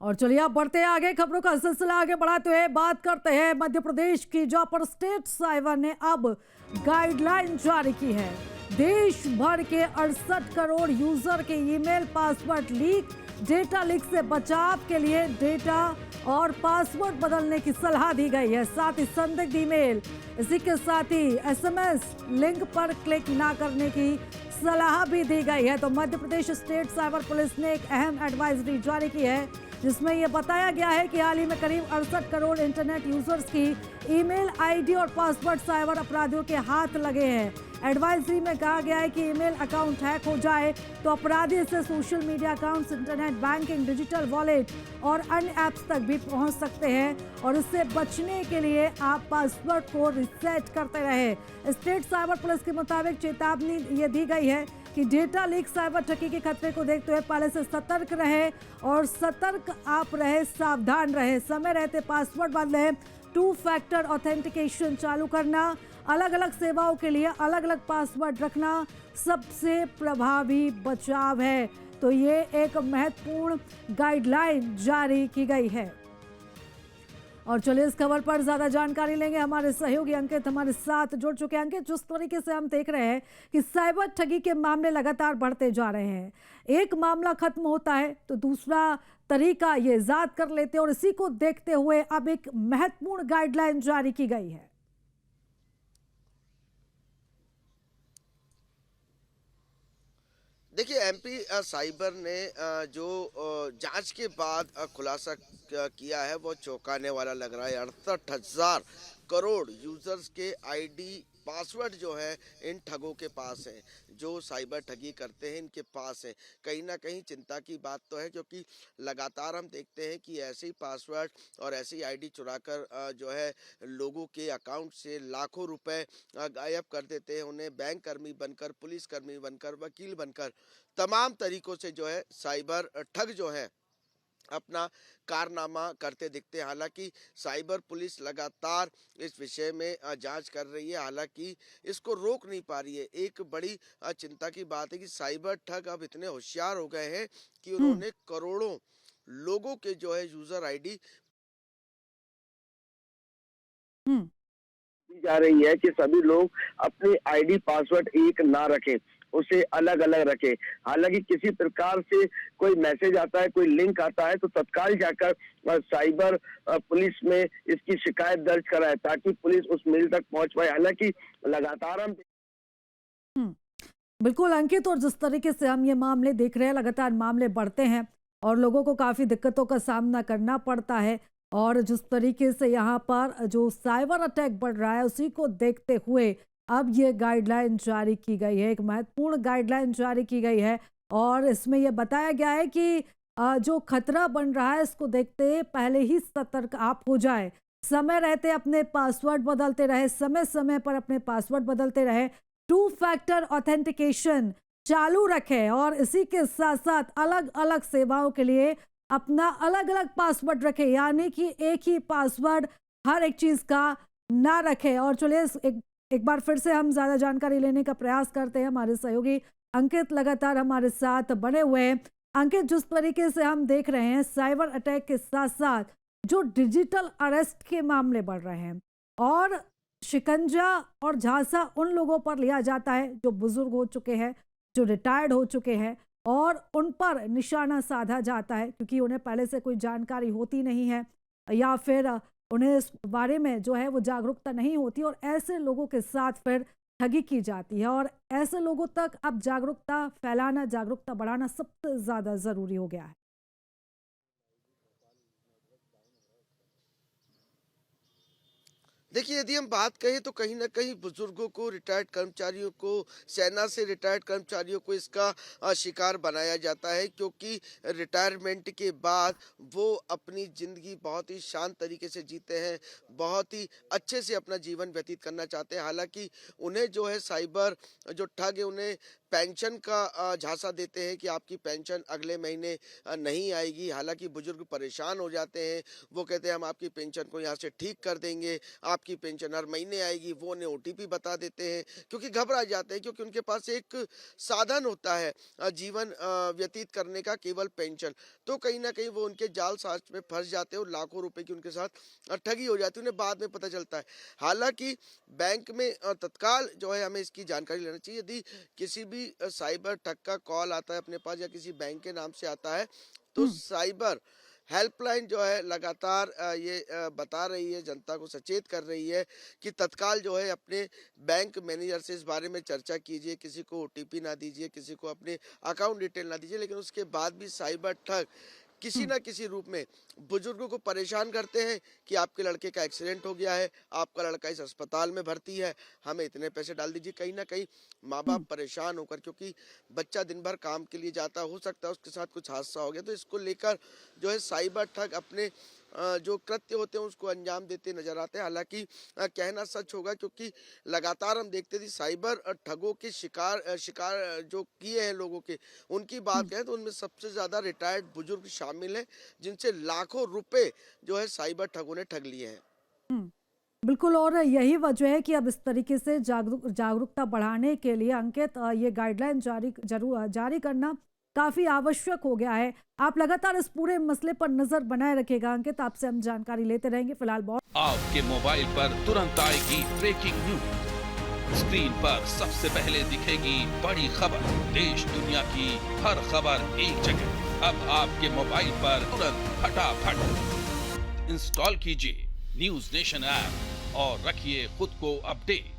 और चलिए आप बढ़ते हैं आगे, खबरों का सिलसिला आगे बढ़ाते हुए बात करते हैं मध्य प्रदेश की, जहां पर स्टेट साइबर ने अब गाइडलाइन जारी की है। देश भर के 68 करोड़ यूजर के email password leak, data leak से बचाव के लिए डेटा और पासवर्ड बदलने की सलाह दी गई है। साथ ही संदिग्ध ईमेल, इसी के साथ ही एसएमएस लिंक पर क्लिक ना करने की सलाह भी दी गई है। तो Madhya Pradesh state cyber police ने एक अहम एडवाइजरी जारी की है, जिसमें यह बताया गया है कि हाल ही में करीब 68 करोड़ इंटरनेट यूजर्स की ईमेल आईडी और पासवर्ड साइबर अपराधियों के हाथ लगे हैं। एडवाइजरी में कहा गया है कि ईमेल अकाउंट हैक हो जाए तो अपराधी इससे social media accounts, internet banking, digital wallet और अन्य ऐप्स तक भी पहुंच सकते हैं, और इससे बचने के लिए आप पासवर्ड को रिसेट करते रहे। स्टेट साइबर पुलिस के मुताबिक चेतावनी ये दी गई है कि डेटा लीक, साइबर ठगी के खतरे को देखते हुए पहले से सतर्क रहे, और सतर्क आप रहे, सावधान रहे, समय रहते पासवर्ड बदलें, 2 फैक्टर ऑथेंटिकेशन चालू करना, अलग अलग सेवाओं के लिए अलग अलग पासवर्ड रखना सबसे प्रभावी बचाव है। तो ये एक महत्वपूर्ण गाइडलाइन जारी की गई है। और चलिए इस खबर पर ज्यादा जानकारी लेंगे, हमारे सहयोगी अंकित हमारे साथ जुड़ चुके हैं। अंकित, जिस तरीके से हम देख रहे हैं कि साइबर ठगी के मामले लगातार बढ़ते जा रहे हैं, एक मामला खत्म होता है तो दूसरा तरीका ये इजाद कर लेते हैं, और इसी को देखते हुए अब एक महत्वपूर्ण गाइडलाइन जारी की गई है। देखिए, एमपी साइबर ने जो जांच के बाद खुलासा किया है वो चौंकाने वाला लग रहा है। 68,000 करोड़ यूजर्स के आईडी पासवर्ड जो है इन ठगों के पास है, जो साइबर ठगी करते हैं इनके पास है। कहीं ना कहीं चिंता की बात तो है, क्योंकि लगातार हम देखते हैं कि ऐसे ही पासवर्ड और ऐसी आईडी चुराकर जो है लोगों के अकाउंट से लाखों रुपए गायब कर देते हैं। उन्हें बैंक कर्मी बनकर, पुलिस कर्मी बनकर, वकील बनकर तमाम तरीकों से जो है साइबर ठग जो है अपना कारनामा करते दिखते हैं। हालांकि साइबर पुलिस लगातार इस विषय में जांच कर रही है, हालांकि इसको रोक नहीं पा रही है। एक बड़ी चिंता की बात है कि साइबर ठग अब इतने होशियार हो गए हैं कि हम्म। उन्होंने करोड़ों लोगों के जो है यूजर आईडी हम्म। दी जा रही है कि सभी लोग अपनी आईडी पासवर्ड एक ना रखें, उसे अलग अलग रखें। हालांकि किसी प्रकार से कोई मैसेज आता है, कोई लिंक आता है, तो तत्काल जाकर साइबर पुलिस में इसकी शिकायत दर्ज कराए, ताकि पुलिस उस मेल तक पहुंच पाए। हालांकि लगातार हम हम्म। बिल्कुल अंकित, और जिस तरीके से हम ये मामले देख रहे हैं, लगातार मामले बढ़ते हैं और लोगों को काफ़ी दिक्कतों का सामना करना पड़ता है, और जिस तरीके से यहाँ पर जो साइबर अटैक बढ़ रहा है उसी को देखते हुए अब ये गाइडलाइन जारी की गई है, एक महत्वपूर्ण गाइडलाइन जारी की गई है। और इसमें यह बताया गया है कि जो खतरा बन रहा है इसको देखते पहले ही सतर्क आप हो जाए, समय रहते अपने पासवर्ड बदलते रहे, समय समय पर अपने पासवर्ड बदलते रहे, 2 फैक्टर ऑथेंटिकेशन चालू रखें, और इसी के साथ साथ अलग अलग सेवाओं के लिए अपना अलग अलग पासवर्ड रखें, यानी कि एक ही पासवर्ड हर एक चीज का ना रखें। और चलिए एक बार फिर से हम ज्यादा जानकारी लेने का प्रयास करते हैं, हमारे सहयोगी अंकित लगातार हमारे साथ बने हुए हैं। अंकित, जिस तरीके से हम देख रहे हैं साइबर अटैक के साथ साथ जो डिजिटल अरेस्ट के मामले बढ़ रहे हैं, और शिकंजा और झांसा उन लोगों पर लिया जाता है जो बुजुर्ग हो चुके हैं, जो रिटायर्ड हो चुके हैं, और उन पर निशाना साधा जाता है क्योंकि उन्हें पहले से कोई जानकारी होती नहीं है, या फिर उन्हें इस बारे में जो है वो जागरूकता नहीं होती, और ऐसे लोगों के साथ फिर ठगी की जाती है। और ऐसे लोगों तक अब जागरूकता फैलाना, जागरूकता बढ़ाना सबसे ज़्यादा ज़रूरी हो गया है। देखिए, यदि हम बात करें तो कहीं न कहीं बुजुर्गों को, रिटायर्ड कर्मचारियों को, सेना से रिटायर्ड कर्मचारियों को इसका शिकार बनाया जाता है, क्योंकि रिटायरमेंट के बाद वो अपनी ज़िंदगी बहुत ही शांत तरीके से जीते हैं, बहुत ही अच्छे से अपना जीवन व्यतीत करना चाहते हैं। हालाँकि उन्हें जो है साइबर जो ठग है उन्हें पेंशन का झांसा देते हैं कि आपकी पेंशन अगले महीने नहीं आएगी। हालांकि बुजुर्ग परेशान हो जाते हैं, वो कहते हैं हम आपकी पेंशन को यहाँ से ठीक कर देंगे, आपकी पेंशन हर महीने आएगी। वो उन्हें OTP बता देते हैं क्योंकि घबरा जाते हैं, क्योंकि उनके पास एक साधन होता है जीवन व्यतीत करने का, केवल पेंशन। तो कहीं ना कहीं वो उनके जाल साज में फंस जाते हैं और लाखों रुपए की उनके साथ ठगी हो जाती है, उन्हें बाद में पता चलता है। हालांकि बैंक में तत्काल जो है हमें इसकी जानकारी लेना चाहिए। यदि किसी भी साइबर ठग का कॉल आता है अपने पास या किसी बैंक के नाम से आता है, तो साइबर हेल्पलाइन जो है लगातार ये बता रही है, जनता को सचेत कर रही है कि तत्काल जो है अपने बैंक मैनेजर से इस बारे में चर्चा कीजिए, किसी को OTP ना दीजिए, किसी को अपने अकाउंट डिटेल ना दीजिए। लेकिन उसके बाद भी साइबर ठग किसी न किसी रूप में बुजुर्गों को परेशान करते हैं कि आपके लड़के का एक्सीडेंट हो गया है, आपका लड़का इस अस्पताल में भर्ती है, हमें इतने पैसे डाल दीजिए। कहीं ना कहीं माँ बाप परेशान होकर, क्योंकि बच्चा दिन भर काम के लिए जाता, हो सकता है उसके साथ कुछ हादसा हो गया, तो इसको लेकर जो है साइबर ठग अपने जो कृत्य होते हैं उसको अंजाम देते नजर आते हैं। हालांकि कहना सच होगा, क्योंकि लगातार हम देखते थे साइबर ठगों के शिकार जो किए हैं लोगों के, उनकी बात करें तो उनमें सबसे ज्यादा रिटायर्ड बुजुर्ग शामिल हैं, जिनसे लाखों रुपए जो है साइबर ठगों ने ठग लिए हैं। बिल्कुल, और यही वजह है कि अब इस तरीके से जागरूकता बढ़ाने के लिए अंकित ये गाइडलाइन जारी करना काफी आवश्यक हो गया है। आप लगातार इस पूरे मसले पर नजर बनाए रखेगा अंकित, आपसे हम जानकारी लेते रहेंगे। फिलहाल बहुत आपके मोबाइल पर तुरंत आएगी ब्रेकिंग न्यूज, स्क्रीन पर सबसे पहले दिखेगी बड़ी खबर, देश दुनिया की हर खबर एक जगह। अब आपके मोबाइल पर तुरंत फटाफट इंस्टॉल कीजिए न्यूज नेशन ऐप और रखिए खुद को अपडेट।